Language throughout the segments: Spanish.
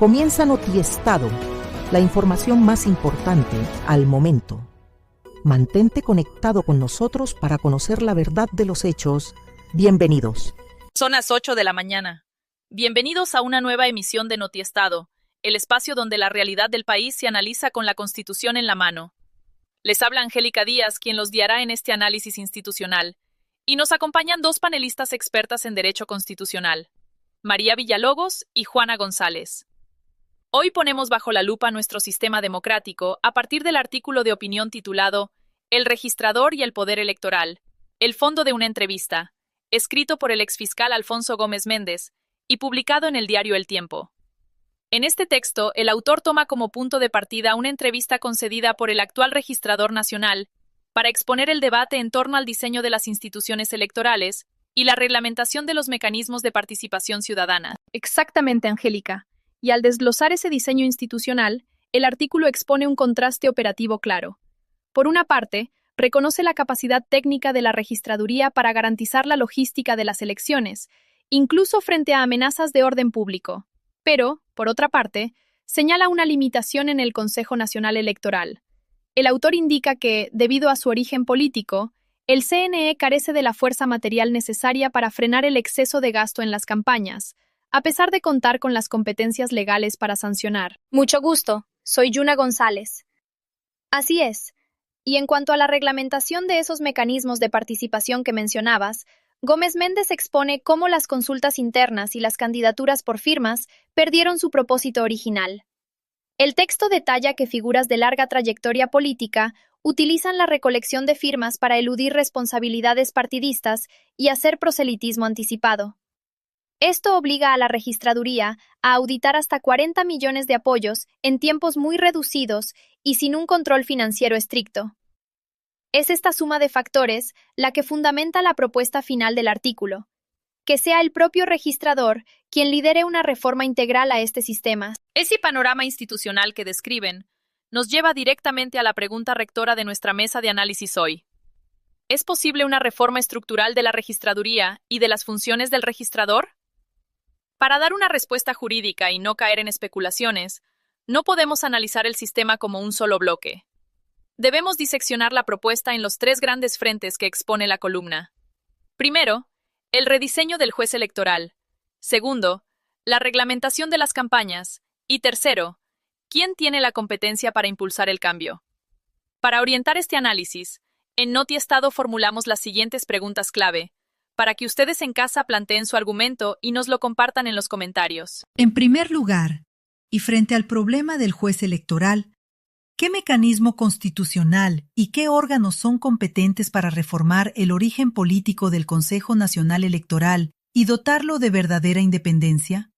Comienza Notiestado, la información más importante al momento. Mantente conectado con nosotros para conocer la verdad de los hechos. Bienvenidos. Son las 8 de la mañana. Bienvenidos a una nueva emisión de Notiestado, el espacio donde la realidad del país se analiza con la Constitución en la mano. Les habla Angélica Díaz, quien los guiará en este análisis institucional, y nos acompañan dos panelistas expertas en Derecho Constitucional, María Villalobos y Juana González. Hoy ponemos bajo la lupa nuestro sistema democrático a partir del artículo de opinión titulado El registrador y el poder electoral, el fondo de una entrevista, escrito por el exfiscal Alfonso Gómez Méndez y publicado en el diario El Tiempo. En este texto, el autor toma como punto de partida una entrevista concedida por el actual registrador nacional para exponer el debate en torno al diseño de las instituciones electorales y la reglamentación de los mecanismos de participación ciudadana. Exactamente, Angélica. Y al desglosar ese diseño institucional, el artículo expone un contraste operativo claro. Por una parte, reconoce la capacidad técnica de la registraduría para garantizar la logística de las elecciones, incluso frente a amenazas de orden público. Pero, por otra parte, señala una limitación en el Consejo Nacional Electoral. El autor indica que, debido a su origen político, el CNE carece de la fuerza material necesaria para frenar el exceso de gasto en las campañas, a pesar de contar con las competencias legales para sancionar. Mucho gusto, soy Juana González. Así es. Y en cuanto a la reglamentación de esos mecanismos de participación que mencionabas, Gómez Méndez expone cómo las consultas internas y las candidaturas por firmas perdieron su propósito original. El texto detalla que figuras de larga trayectoria política utilizan la recolección de firmas para eludir responsabilidades partidistas y hacer proselitismo anticipado. Esto obliga a la registraduría a auditar hasta 40 millones de apoyos en tiempos muy reducidos y sin un control financiero estricto. Es esta suma de factores la que fundamenta la propuesta final del artículo, que sea el propio registrador quien lidere una reforma integral a este sistema. Ese panorama institucional que describen nos lleva directamente a la pregunta rectora de nuestra mesa de análisis hoy. ¿Es posible una reforma estructural de la registraduría y de las funciones del registrador? Para dar una respuesta jurídica y no caer en especulaciones, no podemos analizar el sistema como un solo bloque. Debemos diseccionar la propuesta en los tres grandes frentes que expone la columna. Primero, el rediseño del juez electoral. Segundo, la reglamentación de las campañas. Y tercero, ¿quién tiene la competencia para impulsar el cambio? Para orientar este análisis, en Notiestado formulamos las siguientes preguntas clave, para que ustedes en casa planteen su argumento y nos lo compartan en los comentarios. En primer lugar, y frente al problema del juez electoral, ¿qué mecanismo constitucional y qué órganos son competentes para reformar el origen político del Consejo Nacional Electoral y dotarlo de verdadera independencia?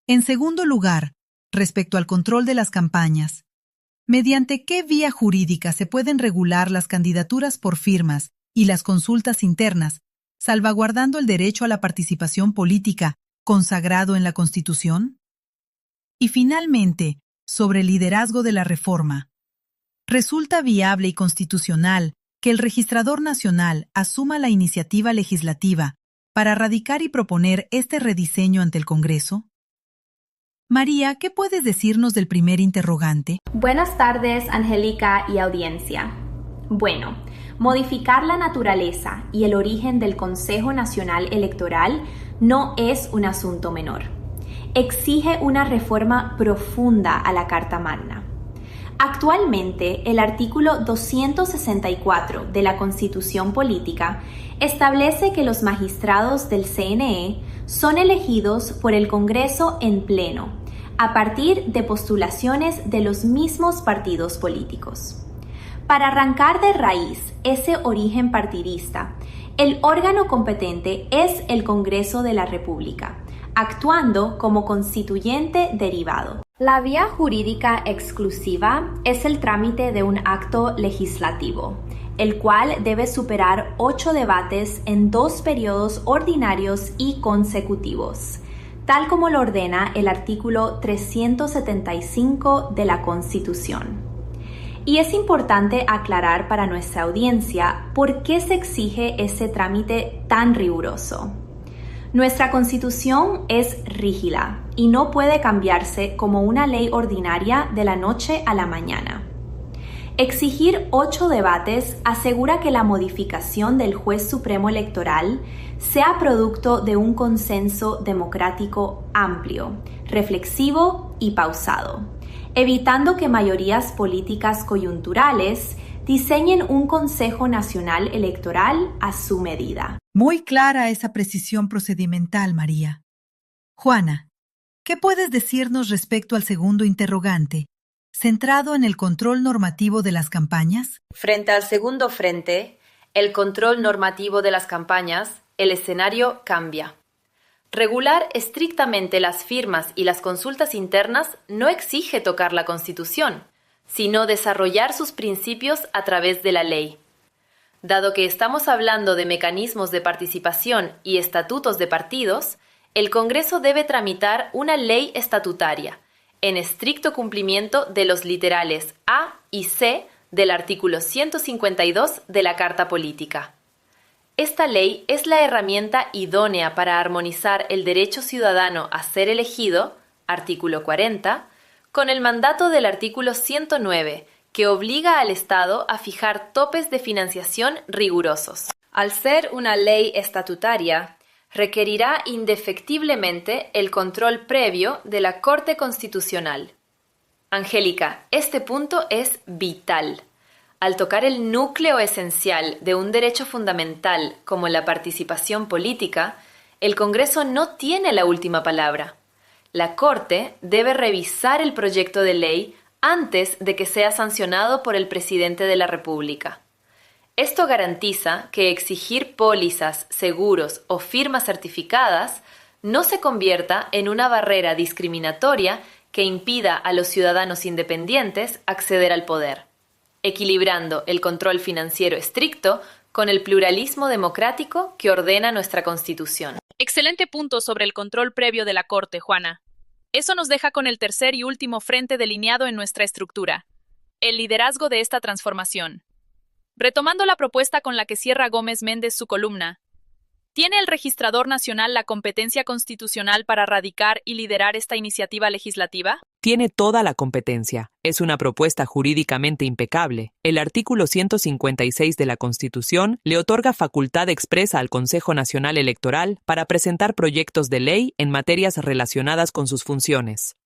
En segundo lugar, respecto al control de las campañas, ¿mediante qué vía jurídica se pueden regular las candidaturas por firmas y las consultas internas, salvaguardando el derecho a la participación política consagrado en la Constitución? Y finalmente, sobre el liderazgo de la reforma, ¿resulta viable y constitucional que el registrador nacional asuma la iniciativa legislativa para radicar y proponer este rediseño ante el Congreso? María, ¿qué puedes decirnos del primer interrogante? Buenas tardes, Angélica y audiencia. Bueno, modificar la naturaleza y el origen del Consejo Nacional Electoral no es un asunto menor. Exige una reforma profunda a la Carta Magna. Actualmente, el artículo 264 de la Constitución Política establece que los magistrados del CNE son elegidos por el Congreso en pleno, a partir de postulaciones de los mismos partidos políticos. Para arrancar de raíz ese origen partidista, el órgano competente es el Congreso de la República, actuando como constituyente derivado. La vía jurídica exclusiva es el trámite de un acto legislativo, el cual debe superar 8 debates en 2 periodos ordinarios y consecutivos, tal como lo ordena el artículo 375 de la Constitución. Y es importante aclarar para nuestra audiencia por qué se exige ese trámite tan riguroso. Nuestra Constitución es rígida y no puede cambiarse como una ley ordinaria de la noche a la mañana. Exigir 8 debates asegura que la modificación del juez supremo electoral sea producto de un consenso democrático amplio, reflexivo y pausado, evitando que mayorías políticas coyunturales diseñen un Consejo Nacional Electoral a su medida. Muy clara esa precisión procedimental, María. Juana, ¿qué puedes decirnos respecto al segundo interrogante, centrado en el control normativo de las campañas? Frente al segundo frente, el control normativo de las campañas, el escenario cambia. Regular estrictamente las firmas y las consultas internas no exige tocar la Constitución, sino desarrollar sus principios a través de la ley. Dado que estamos hablando de mecanismos de participación y estatutos de partidos, el Congreso debe tramitar una ley estatutaria, en estricto cumplimiento de los literales A y C del artículo 152 de la Carta Política. Esta ley es la herramienta idónea para armonizar el derecho ciudadano a ser elegido, artículo 40, con el mandato del artículo 109, que obliga al Estado a fijar topes de financiación rigurosos. Al ser una ley estatutaria, requerirá indefectiblemente el control previo de la Corte Constitucional. Angélica, este punto es vital. Al tocar el núcleo esencial de un derecho fundamental como la participación política, el Congreso no tiene la última palabra. La Corte debe revisar el proyecto de ley antes de que sea sancionado por el presidente de la República. Esto garantiza que exigir pólizas, seguros o firmas certificadas no se convierta en una barrera discriminatoria que impida a los ciudadanos independientes acceder al poder, equilibrando el control financiero estricto con el pluralismo democrático que ordena nuestra Constitución. Excelente punto sobre el control previo de la Corte, Juana. Eso nos deja con el tercer y último frente delineado en nuestra estructura, el liderazgo de esta transformación. Retomando la propuesta con la que cierra Gómez Méndez su columna, ¿tiene el Registrador Nacional la competencia constitucional para radicar y liderar esta iniciativa legislativa? Tiene toda la competencia. Es una propuesta jurídicamente impecable. El artículo 156 de la Constitución le otorga facultad expresa al Consejo Nacional Electoral para presentar proyectos de ley en materias relacionadas con sus funciones.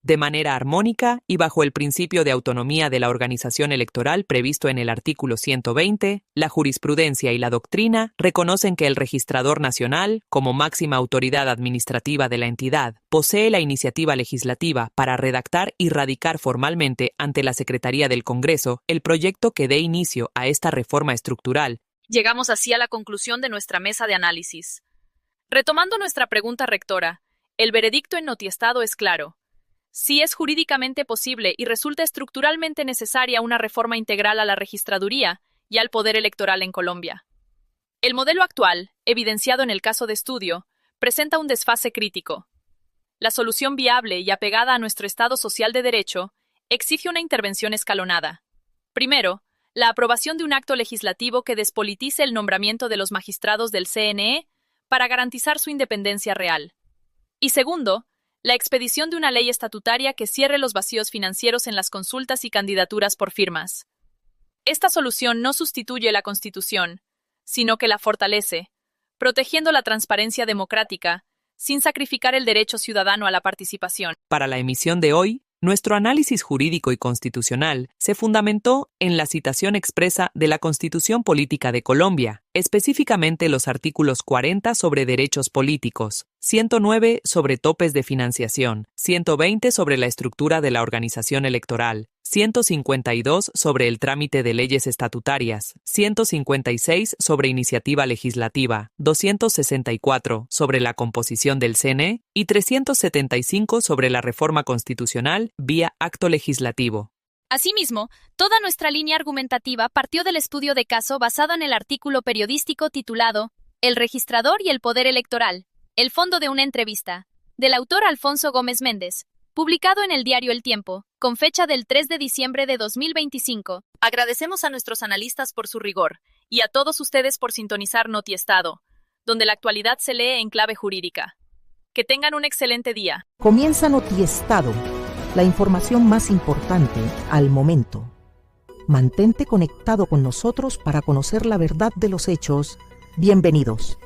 De manera armónica y bajo el principio de autonomía de la organización electoral previsto en el artículo 120, la jurisprudencia y la doctrina reconocen que el Registrador Nacional, como máxima autoridad administrativa de la entidad, posee la iniciativa legislativa para redactar y radicar formalmente ante la Secretaría del Congreso el proyecto que dé inicio a esta reforma estructural. Llegamos así a la conclusión de nuestra mesa de análisis. Retomando nuestra pregunta rectora, el veredicto en Notiestado es claro. Sí es jurídicamente posible y resulta estructuralmente necesaria una reforma integral a la registraduría y al poder electoral en Colombia. El modelo actual, evidenciado en el caso de estudio, presenta un desfase crítico. La solución viable y apegada a nuestro Estado social de derecho exige una intervención escalonada. Primero, la aprobación de un acto legislativo que despolitice el nombramiento de los magistrados del CNE para garantizar su independencia real. Y segundo, la expedición de una ley estatutaria que cierre los vacíos financieros en las consultas y candidaturas por firmas. Esta solución no sustituye la Constitución, sino que la fortalece, protegiendo la transparencia democrática, sin sacrificar el derecho ciudadano a la participación. Para la emisión de hoy, nuestro análisis jurídico y constitucional se fundamentó en la citación expresa de la Constitución Política de Colombia, específicamente los artículos 40 sobre derechos políticos, 109 sobre topes de financiación, 120 sobre la estructura de la organización electoral, 152 sobre el trámite de leyes estatutarias, 156 sobre iniciativa legislativa, 264 sobre la composición del CNE y 375 sobre la reforma constitucional vía acto legislativo. Asimismo, toda nuestra línea argumentativa partió del estudio de caso basado en el artículo periodístico titulado El registrador y el poder electoral, el fondo de una entrevista, del autor Alfonso Gómez Méndez, publicado en el diario El Tiempo, con fecha del 3 de diciembre de 2025. Agradecemos a nuestros analistas por su rigor y a todos ustedes por sintonizar Notiestado. donde la actualidad se lee en clave jurídica. Que tengan un excelente día. Comienza Notiestado, la información más importante al momento. Mantente conectado con nosotros para conocer la verdad de los hechos. Bienvenidos.